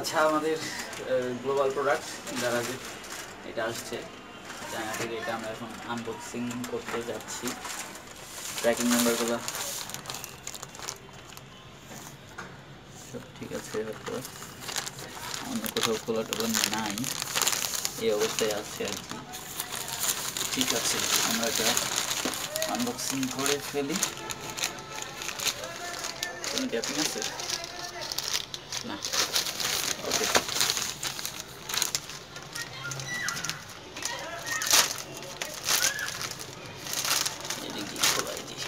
আচ্ছা, আমাদের global product দারাজের এটা আসছে চায়না থেকে। এটা আমরা এখন আনবক্সিং করতে যাচ্ছি। ট্র্যাকিং নাম্বারগুলো সব ঠিক আছে, হয়তো অন্য কোথাও খোলা টোলা নাই, এই অবস্থায় আছে আর কি। ঠিক আছে, আমরা এটা আনবক্সিং করে ফেলি। কোনো গ্যাপিং আছে না? ওকে, এদিকে খোলাই দিই।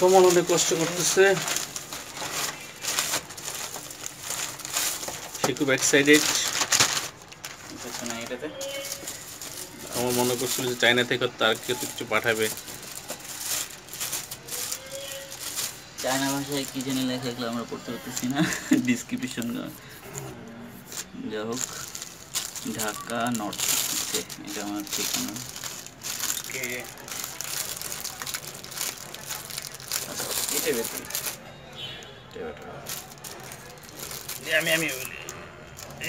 তোমার অনেক কষ্ট করতেছে, সে খুব এক্সাইটেড। এটাতে আমার মনে করছিল যে চায়না থেকে তার কিছু পাঠাবে। চায়না ভাষায় কি জানি লেখা, এগুলো আমরা পড়তে পারতেছি না, ডিসক্রিপশন। যা হোক, ঢাকা নর্থ, এটা আমার ঠিকানা। এটাই বেশি, আমি আমি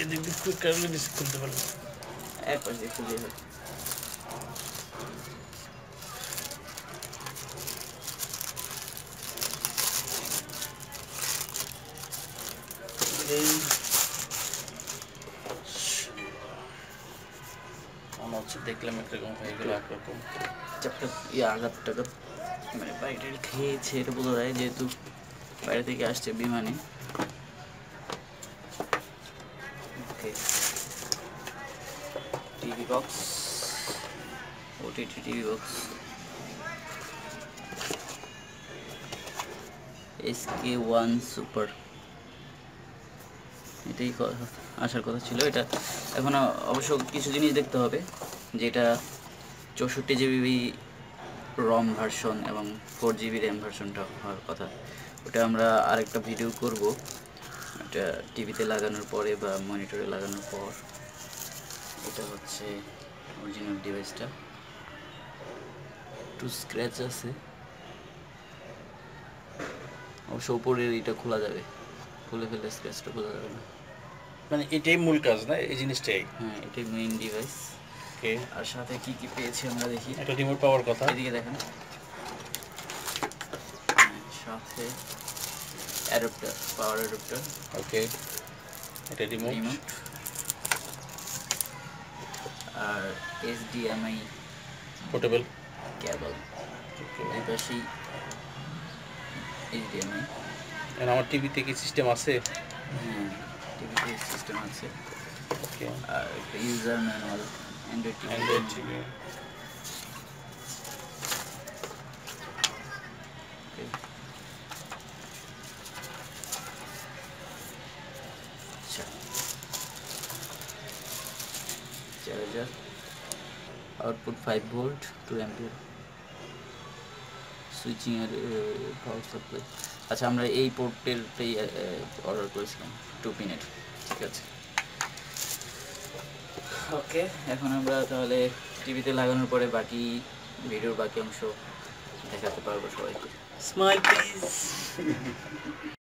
এদিক দিয়ে কুইক কারণে রিসিভ করতে পারবো। এক পাশে খুবই হয়। এই মনে হচ্ছে দেখলাম একরকম হয়ে গেল একরকম। চাপটা আঘাত টাঘাত মানে বাইরে খেয়েছে, এটা বোঝা যায় যেহেতু বাইরে থেকে আসছে বিমানে। Okay, TV box, OTT TV box, HK1 super, এটাই আসার কথা ছিল। এটা এখন অবশ্য কিছু জিনিস দেখতে হবে, যেটা 64 জিবি রম ভার্সন এবং 4 জিবি র্যাম ভার্সনটা হওয়ার কথা। ওটা আমরা আরেকটা ভিডিও করব, এটা টিভিতে লাগানোর পরে বা মনিটরে লাগানোর পর। এটা হচ্ছে অরিজিনাল ডিভাইসটা, একটু স্ক্র্যাচ আছে, অবশ্য উপরের এটা খোলা যাবে, খুলে ফেলে স্ক্র্যাচটা খোলা যাবে না। মানে এটাই মূল কাজ না, এই জিনিসটাই? হ্যাঁ, এটাই মেইন ডিভাইস। ওকে, আর সাথে কি কি পেয়েছি আমরা দেখি। এটা রিমোট পাওয়ার কথা, এদিকে দেখেন। সাথে অ্যাডাপ্টার, পাওয়ার অ্যাডাপ্টার। ওকে, এটা রিমোট। আর HDMI পোর্টেবল কেবল, এই পাশেই HDMI। আর আমার টিভিতে কি সিস্টেম আছে? হ্যাঁ, টিভিতে সিস্টেম আছে। ওকে, আর একটা ইউজার ম্যানুয়াল, অ্যান্ড্রয়েড টিভি। আচ্ছা, charger, output 5 volt, 2 ampere, switching এর পাওয়ার সাপ্লাই। আচ্ছা, আমরা এই পোর্টেরটাই অর্ডার করেছিলাম, 2 পিনের। ঠিক আছে, ওকে। এখন আমরা তাহলে টিভিতে লাগানোর পরে বাকি ভিডিওর বাকি অংশ দেখাতে পারবো সবাইকে। Smile please.